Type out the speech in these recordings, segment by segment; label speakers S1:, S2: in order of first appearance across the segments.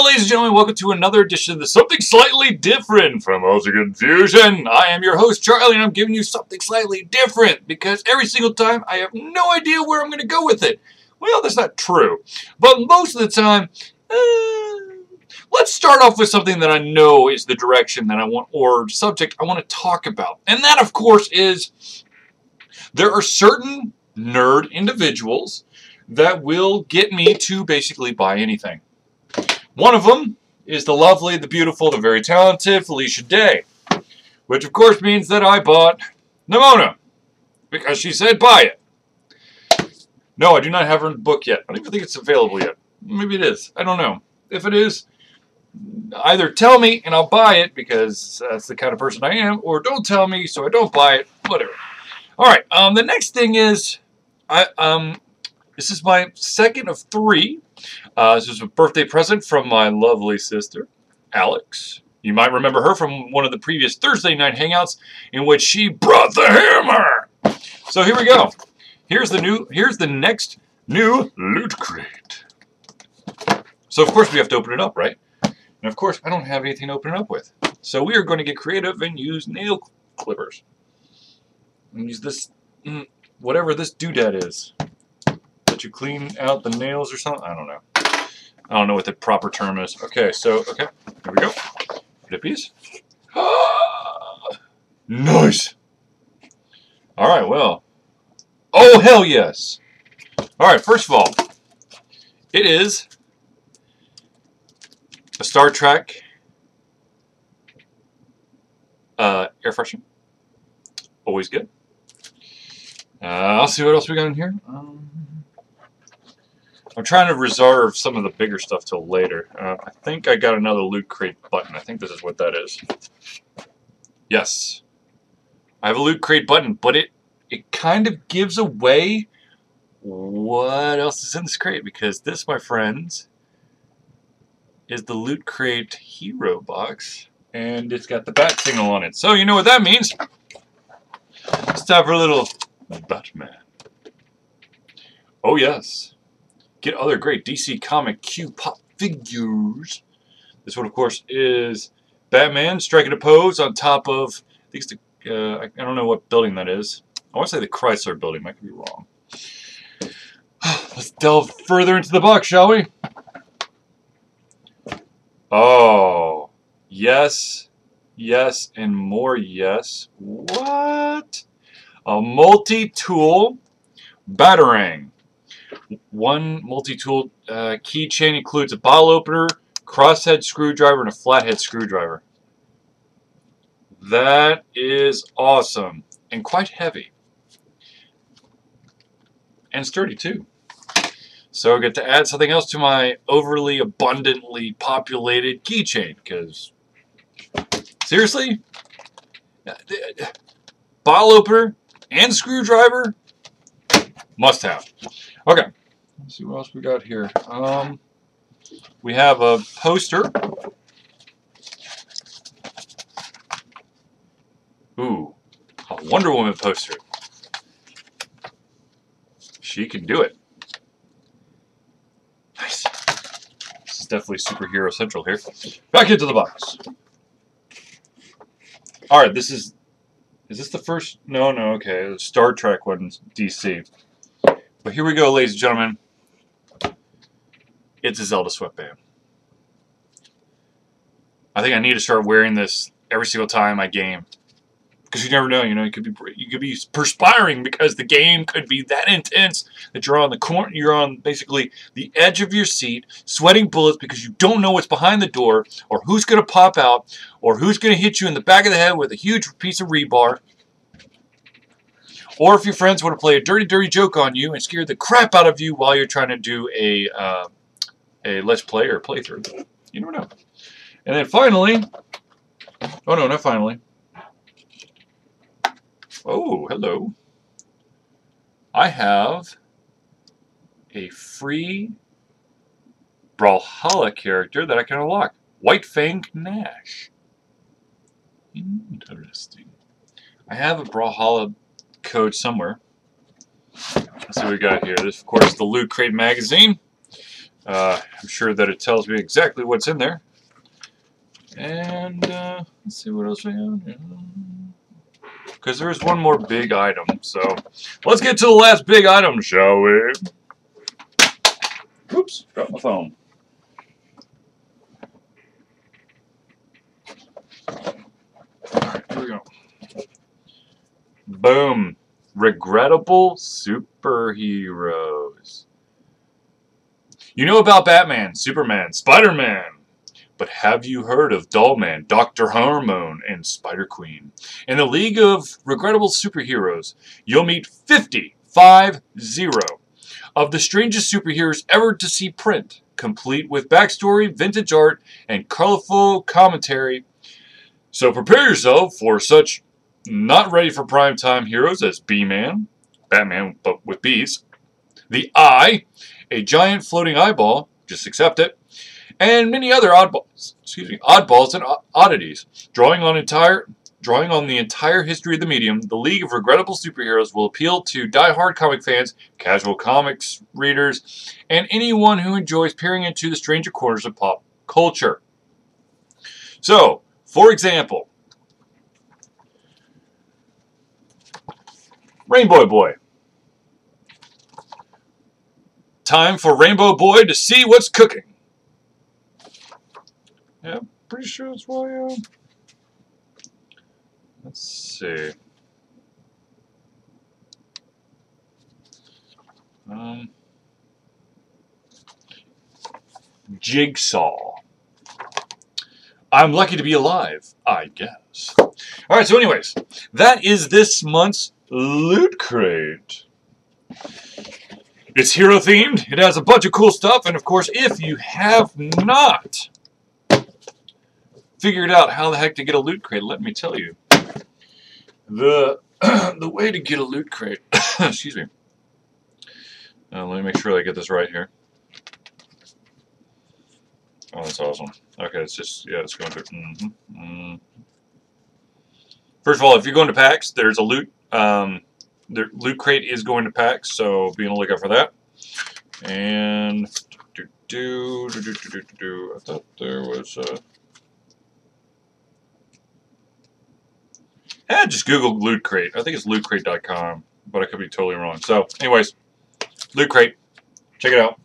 S1: ladies and gentlemen, welcome to another edition of the Something Slightly Different from House of Confusion. I am your host, Charlie, and I'm giving you something slightly different because every single time I have no idea where I'm going to go with it. Well, that's not true. But most of the time, let's start off with something that I know is the direction that I want, or subject I want to talk about. And that, of course, is there are certain nerd individuals that will get me to basically buy anything. One of them is the lovely, the beautiful, the very talented Felicia Day, which of course means that I bought Nimona because she said buy it. No, I do not have her book yet. I don't even think it's available yet. Maybe it is. I don't know. If it is, either tell me and I'll buy it because that's the kind of person I am, or don't tell me so I don't buy it. Whatever. All right. The next thing is this is my second of three. This is a birthday present from my lovely sister, Alex. You might remember her from one of the previous Thursday night hangouts in which she brought the hammer. So here we go. Here's the next new Loot Crate. So of course we have to open it up, right? And of course I don't have anything to open it up with. So we are going to get creative and use nail clippers. And use this, whatever this doodad is. That you clean out the nails or something? I don't know. I don't know what the proper term is. Okay, so, okay, here we go. Flippies. Nice! Alright, well. Oh, hell yes! Alright, first of all, it is a Star Trek air freshener. Always good. I'll see what else we got in here. I'm trying to reserve some of the bigger stuff till later. I think I got another Loot Crate button. I think this is what that is. Yes. I have a Loot Crate button, but it kind of gives away what else is in this crate. Because this, my friends, is the Loot Crate Hero box. And it's got the bat signal on it. So you know what that means. It's time for a little Batman. Oh yes. Get other great DC Comic Q pop figures. This one, of course, is Batman striking a pose on top of, I think it's the, I don't know what building that is. I want to say the Chrysler building. I could be wrong. Let's delve further into the box, shall we? Oh, yes, yes, and more yes. What? A multi-tool Batarang. One multi-tool keychain includes a bottle opener, crosshead screwdriver, and a flathead screwdriver. That is awesome and quite heavy. And sturdy too. So I get to add something else to my overly abundantly populated keychain because seriously? Bottle opener and screwdriver? Must have. Okay, let's see what else we got here. We have a poster. Ooh, a Wonder Woman poster. She can do it. Nice. This is definitely superhero central here. Back into the box. All right, this is this the first? No, okay. The Star Trek one's DC. But here we go, ladies and gentlemen. It's a Zelda sweatband. I think I need to start wearing this every single time I game, because you never know. You know, you could be perspiring because the game could be that intense that you're on the corner. You're on basically the edge of your seat, sweating bullets because you don't know what's behind the door, or who's going to pop out, or who's going to hit you in the back of the head with a huge piece of rebar. Or if your friends want to play a dirty joke on you and scare the crap out of you while you're trying to do a Let's Play or playthrough. You never know. And then finally, oh no, not finally. Oh, hello. I have a free Brawlhalla character that I can unlock. White Fang Nash. Interesting. I have a Brawlhalla code somewhere. Let's see what we got here. This, of course, is the Loot Crate magazine. I'm sure that it tells me exactly what's in there. And let's see what else we have. Because there's one more big item. So let's get to the last big item, shall we? Oops, dropped my phone. Alright, here we go. Boom. Regrettable superheroes. You know about Batman, Superman, Spider-Man. But have you heard of Dollman, Dr. Hormone, and Spider-Queen? In the League of Regrettable Superheroes, you'll meet 50 of the strangest superheroes ever to see print, complete with backstory, vintage art, and colorful commentary. So prepare yourself for such not ready for primetime heroes as B-Man, Batman but with bees, the Eye, a giant floating eyeball, just accept it, and many other oddballs and oddities. Drawing on the entire history of the medium, the League of Regrettable Superheroes will appeal to die-hard comic fans, casual comics readers, and anyone who enjoys peering into the stranger corners of pop culture. So, for example, Rainbow Boy. Time for Rainbow Boy to see what's cooking. Yeah, pretty sure that's why. Let's see. Jigsaw. I'm lucky to be alive, I guess. Alright, so anyways, that is this month's Loot Crate. It's hero themed, it has a bunch of cool stuff, and of course, if you have not figured out how the heck to get a Loot Crate, let me tell you. The way to get a Loot Crate, excuse me. Let me make sure I get this right here. Oh, that's awesome. Okay, it's just, yeah, it's going through. First of all, if you're going to PAX, there's a Loot Crate is going to PAX, so be on the lookout for that. And, I thought there was just Google Loot Crate. I think it's lootcrate.com, but I could be totally wrong. So, anyways, Loot Crate. Check it out.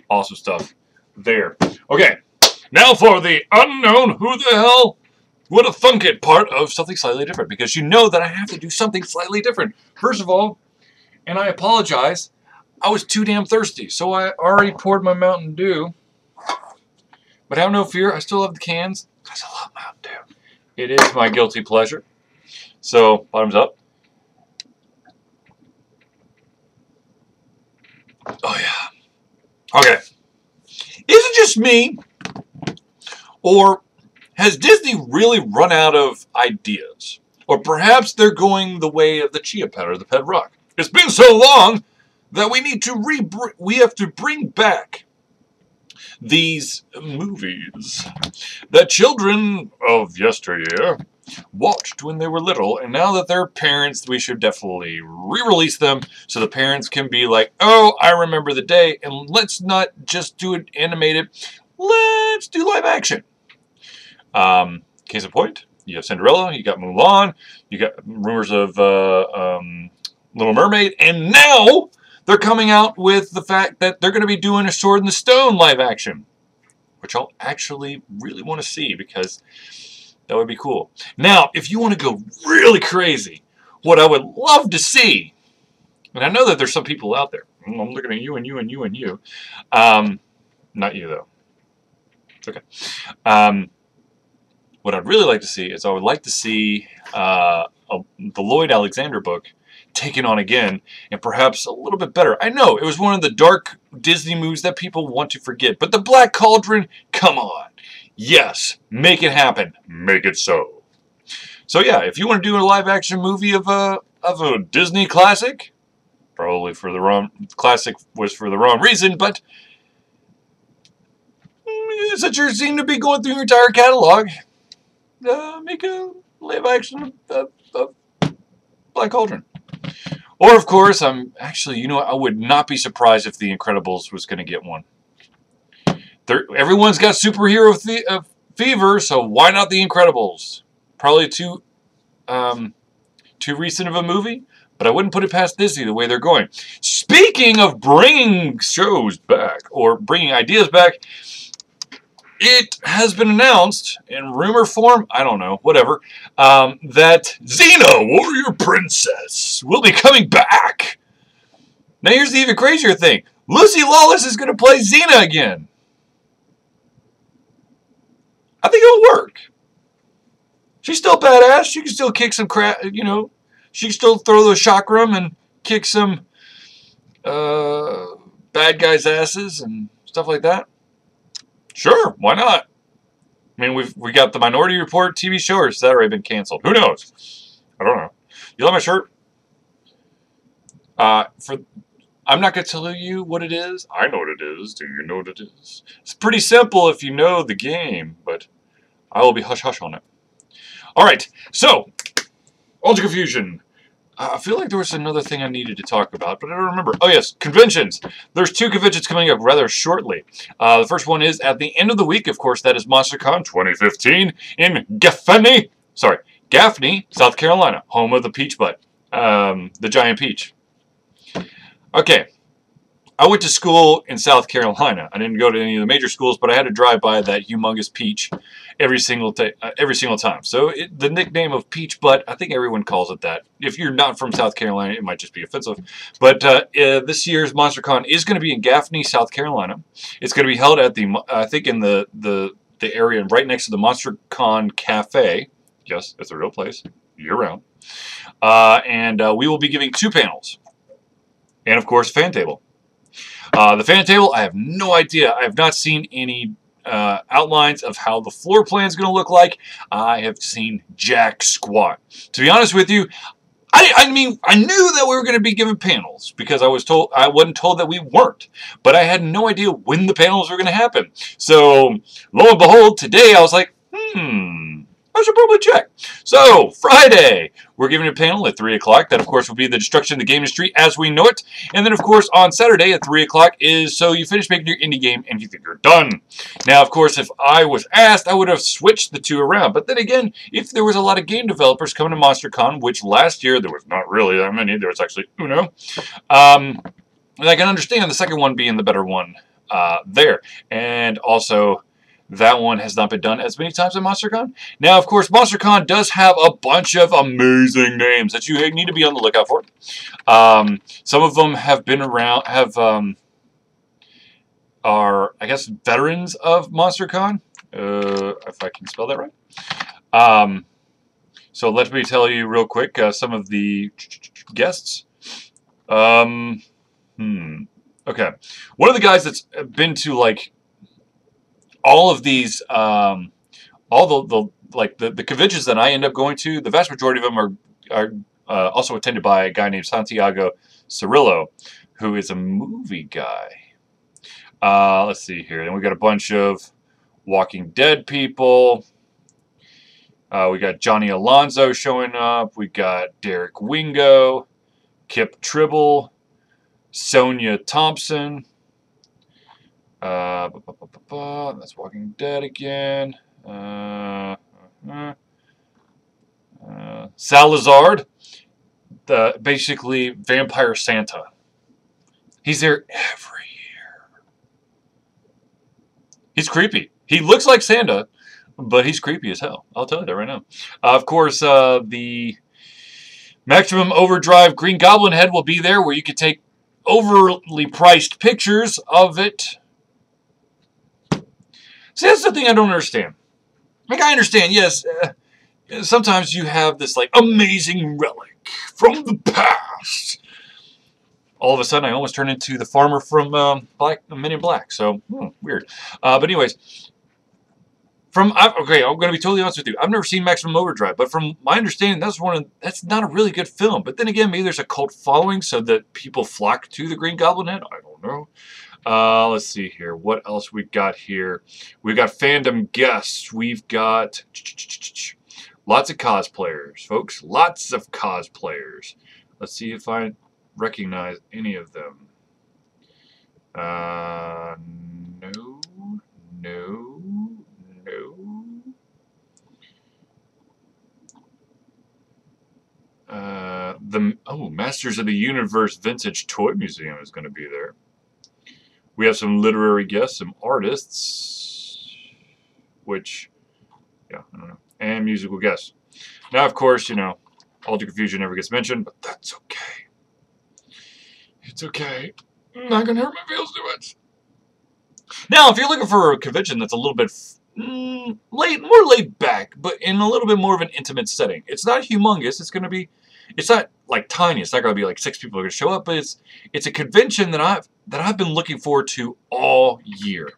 S1: Awesome stuff there. Okay, now for the unknown who the hell would have thunk it part of something slightly different, because you know that I have to do something slightly different. First of all, and I apologize, I was too damn thirsty, so I already poured my Mountain Dew. But have no fear, I still have the cans, because I love Mountain Dew. It is my guilty pleasure. So, bottoms up. Oh yeah. Okay. Is it just me, or has Disney really run out of ideas? Or perhaps they're going the way of the Chia Pet or the Pet Rock. It's been so long that we have to bring back these movies that children of yesteryear watched when they were little, and now that they're parents, we should definitely re-release them so the parents can be like, oh, I remember the day, and let's not just do it animated, let's do live action. Case in point, you have Cinderella, you got Mulan, you got rumors of Little Mermaid, and now they're coming out with the fact that they're going to be doing a Sword in the Stone live action, which I'll actually really want to see, because that would be cool. Now, if you want to go really crazy, what I would love to see, and I know that there's some people out there, I'm looking at you and you and you and you, not you though, it's okay. What I'd really like to see is I would like to see the Lloyd Alexander book taken on again, and perhaps a little bit better. I know, it was one of the dark Disney movies that people want to forget, but the Black Cauldron, come on. Yes, make it happen. Make it so. So yeah, if you want to do a live-action movie of a Disney classic, probably for the wrong classic was for the wrong reason, but since you seem to be going through your entire catalog, make a live-action of Black Cauldron. Or of course, I would not be surprised if The Incredibles was going to get one. Everyone's got superhero fever, so why not The Incredibles? Probably too recent of a movie, but I wouldn't put it past Disney the way they're going. Speaking of bringing shows back, or bringing ideas back, it has been announced in rumor form, I don't know, whatever, that Xena, Warrior Princess, will be coming back. Now here's the even crazier thing. Lucy Lawless is going to play Xena again. I think it'll work. She's still badass. She can still kick some crap, you know. She can still throw the chakram and kick some bad guys' asses and stuff like that. Sure, why not? I mean, we got the Minority Report TV show, or has that already been canceled? Who knows? I don't know. You like my shirt? I'm not going to tell you what it is. I know what it is. Do you know what it is? It's pretty simple if you know the game, but I will be hush-hush on it. All right, so, Ultra Confusion. I feel like there was another thing I needed to talk about, but I don't remember. Oh, yes, conventions. There's 2 conventions coming up rather shortly. The first one is at the end of the week, of course. That is MonsterCon 2015 in Gaffney, South Carolina, home of the Peach Butt, the giant peach. Okay, I went to school in South Carolina. I didn't go to any of the major schools, but I had to drive by that humongous peach every single time. So the nickname of Peach Butt, I think everyone calls it that. If you're not from South Carolina, it might just be offensive. But this year's MonsterCon is going to be in Gaffney, South Carolina. It's going to be held at I think in the area right next to the MonsterCon Cafe. Yes, it's a real place, year-round. And we will be giving 2 panels. And, of course, a fan table. The fan table, I have no idea. I have not seen any outlines of how the floor plan is going to look like. I have seen jack squat. To be honest with you, I mean, I knew that we were going to be given panels because I wasn't told that we weren't. But I had no idea when the panels were going to happen. So, lo and behold, today I was like, I should probably check. So, Friday, we're giving a panel at 3 o'clock. That, of course, will be the destruction of the game industry as we know it. And then, of course, on Saturday at 3 o'clock is so you finish making your indie game and you think you're done. Now, of course, if I was asked, I would have switched the 2 around. But then again, if there was a lot of game developers coming to MonsterCon, which last year there was not really that many, there was actually Uno, and I can understand the second one being the better one there. And also, that one has not been done as many times at MonsterCon. Now, of course, MonsterCon does have a bunch of amazing names that you need to be on the lookout for. Some of them have been around, are, I guess, veterans of MonsterCon, if I can spell that right. So let me tell you real quick some of the guests. Okay. One of the guys that's been to, like, all of these, all the conventions that I end up going to, the vast majority of them are also attended by a guy named Santiago Cirillo, who is a movie guy. Let's see here. Then we got a bunch of Walking Dead people. We got Johnny Alonso showing up. We got Derek Wingo, Kip Tribble, Sonia Thompson. That's Walking Dead again. Salazar, basically Vampire Santa. He's there every year. He's creepy. He looks like Santa, but he's creepy as hell. I'll tell you that right now. Of course, the Maximum Overdrive Green Goblin head will be there, where you could take overly priced pictures of it. See, that's the thing I don't understand. Like, I understand, yes, sometimes you have this, like, amazing relic from the past. All of a sudden, I almost turned into the farmer from Men in Black, so, weird. But anyways, okay, I'm going to be totally honest with you. I've never seen Maximum Overdrive, but from my understanding, that's not a really good film. But then again, maybe there's a cult following so that people flock to the Green Goblin head. I don't know. Let's see here. What else we got here? We've got fandom guests. We've got lots of cosplayers, folks. Lots of cosplayers. Let's see if I recognize any of them. No, Masters of the Universe Vintage Toy Museum is going to be there. We have some literary guests, some artists, which, yeah, I don't know, and musical guests. Now, of course, you know, Ultra Confusion never gets mentioned, but that's okay. It's okay. I'm not going to hurt my feelings too much. Now, if you're looking for a convention that's a little bit more laid back, but in a little bit more of an intimate setting, it's not humongous. It's not like tiny. It's not going to be like 6 people are going to show up, but it's a convention that I've been looking forward to all year,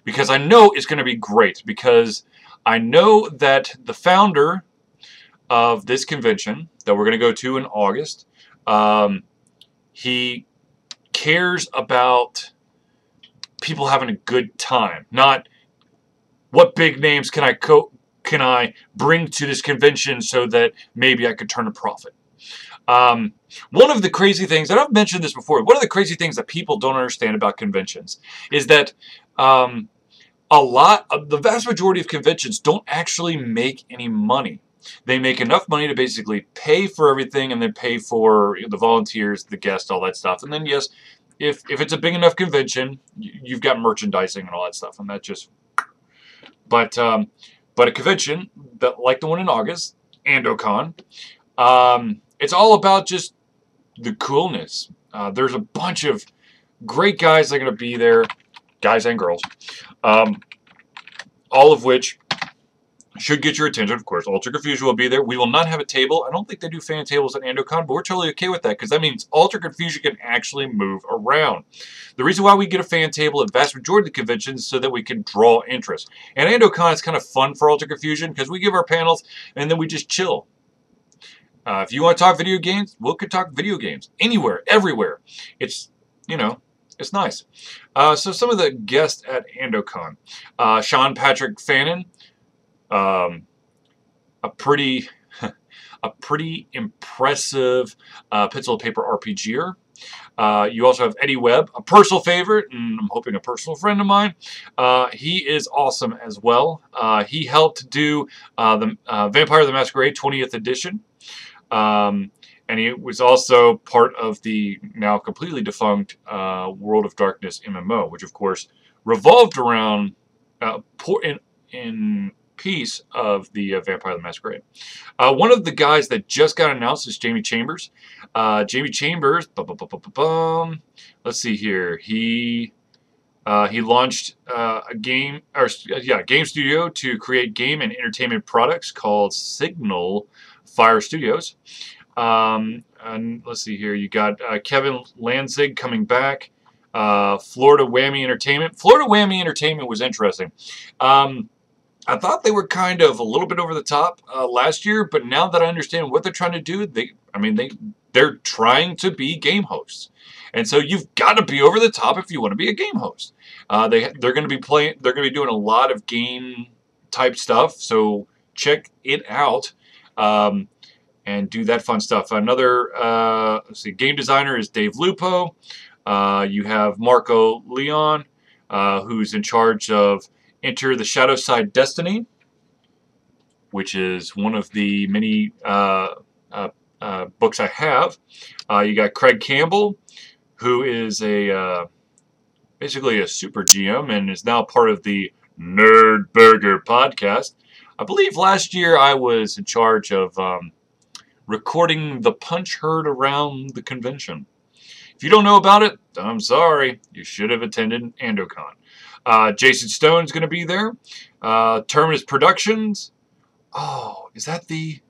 S1: because I know it's going to be great, because I know that the founder of this convention that we're going to go to in August, he cares about people having a good time, not what big names can I bring to this convention so that maybe I could turn a profit. One of the crazy things, and I've mentioned this before, one of the crazy things that people don't understand about conventions is that the vast majority of conventions don't actually make any money. They make enough money to basically pay for everything, and then pay for the volunteers, the guests, all that stuff. And then, yes, if it's a big enough convention, you've got merchandising and all that stuff, and that just... But a convention that, like the one in August, AndoCon, it's all about just the coolness. There's a bunch of great guys that are going to be there, guys and girls, all of which should get your attention. Of course, Ultra Confusion will be there. We will not have a table. I don't think they do fan tables at AndoCon, but we're totally okay with that, because that means Ultra Confusion can actually move around. The reason why we get a fan table at the vast majority of the conventions is so that we can draw interest. And AndoCon is kind of fun for Ultra Confusion, because we give our panels and then we just chill. If you want to talk video games, we could talk video games. Anywhere, everywhere. It's, you know, it's nice. So some of the guests at AndoCon. Sean Patrick Fannin. A pretty impressive pencil and paper RPGer. You also have Eddie Webb, a personal favorite, and I'm hoping a personal friend of mine. He is awesome as well. He helped do the Vampire the Masquerade 20th edition. And he was also part of the now completely defunct World of Darkness MMO, which of course revolved around in piece of the Vampire the Masquerade. One of the guys that just got announced is Jamie Chambers. Jamie Chambers, let's see here. He launched a game studio to create game and entertainment products called Signal Fire Studios. And let's see here. You got Kevin Lanzig coming back. Florida Whammy Entertainment. Florida Whammy Entertainment was interesting. I thought they were kind of a little bit over the top last year, but now that I understand what they're trying to do, they're trying to be game hosts, and so you've got to be over the top if you want to be a game host. They're going to be doing a lot of game type stuff, so check it out and do that fun stuff. Another let's see, game designer is Dave Lupo. You have Marco Leon, who's in charge of Enter the Shadow Side Destiny, which is one of the many books I have. You got Craig Campbell, who is basically a super GM and is now part of the Nerd Burger podcast. I believe last year I was in charge of recording the punch heard around the convention. If you don't know about it, I'm sorry. You should have attended AndoCon. Jason Stone's going to be there. Terminus Productions. Oh, is that the...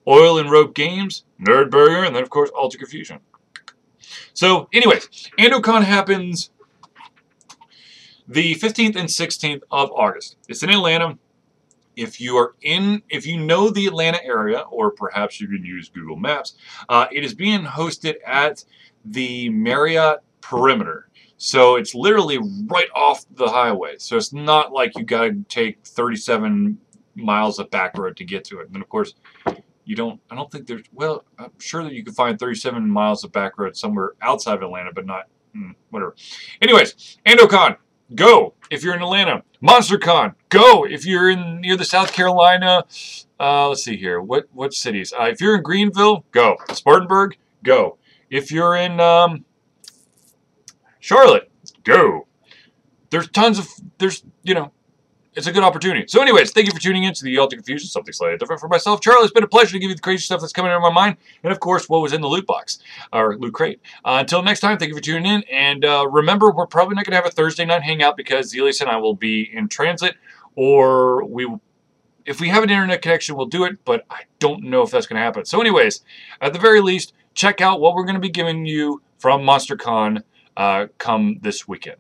S1: Oil and Rope Games, Nerd Burger, and then, of course, Ultra Confusion. So, anyways, AndoCon happens the 15th and 16th of August. It's in Atlanta. If you know the Atlanta area, or perhaps you can use Google Maps, it is being hosted at the Marriott Perimeter. So it's literally right off the highway. So it's not like you got to take 37 miles of back road to get to it. And then, of course, I don't think there's, well, I'm sure that you can find 37 miles of back road somewhere outside of Atlanta, but not, whatever. Anyways, AndoCon. go. If you're in Atlanta, MonsterCon, go. If you're in near the South Carolina, let's see here. What cities? If you're in Greenville, go. Spartanburg, go. If you're in Charlotte, go. There's tons of it's a good opportunity. So anyways, thank you for tuning in to the Ultimate Confusion, something slightly different for myself. Charlie, it's been a pleasure to give you the crazy stuff that's coming out of my mind. And of course, what was in the loot box, or loot crate. Until next time, thank you for tuning in. And remember, we're probably not going to have a Thursday night hangout because Zelius and I will be in transit. Or if we have an internet connection, we'll do it. But I don't know if that's going to happen. So anyways, at the very least, check out what we're going to be giving you from MonsterCon come this weekend.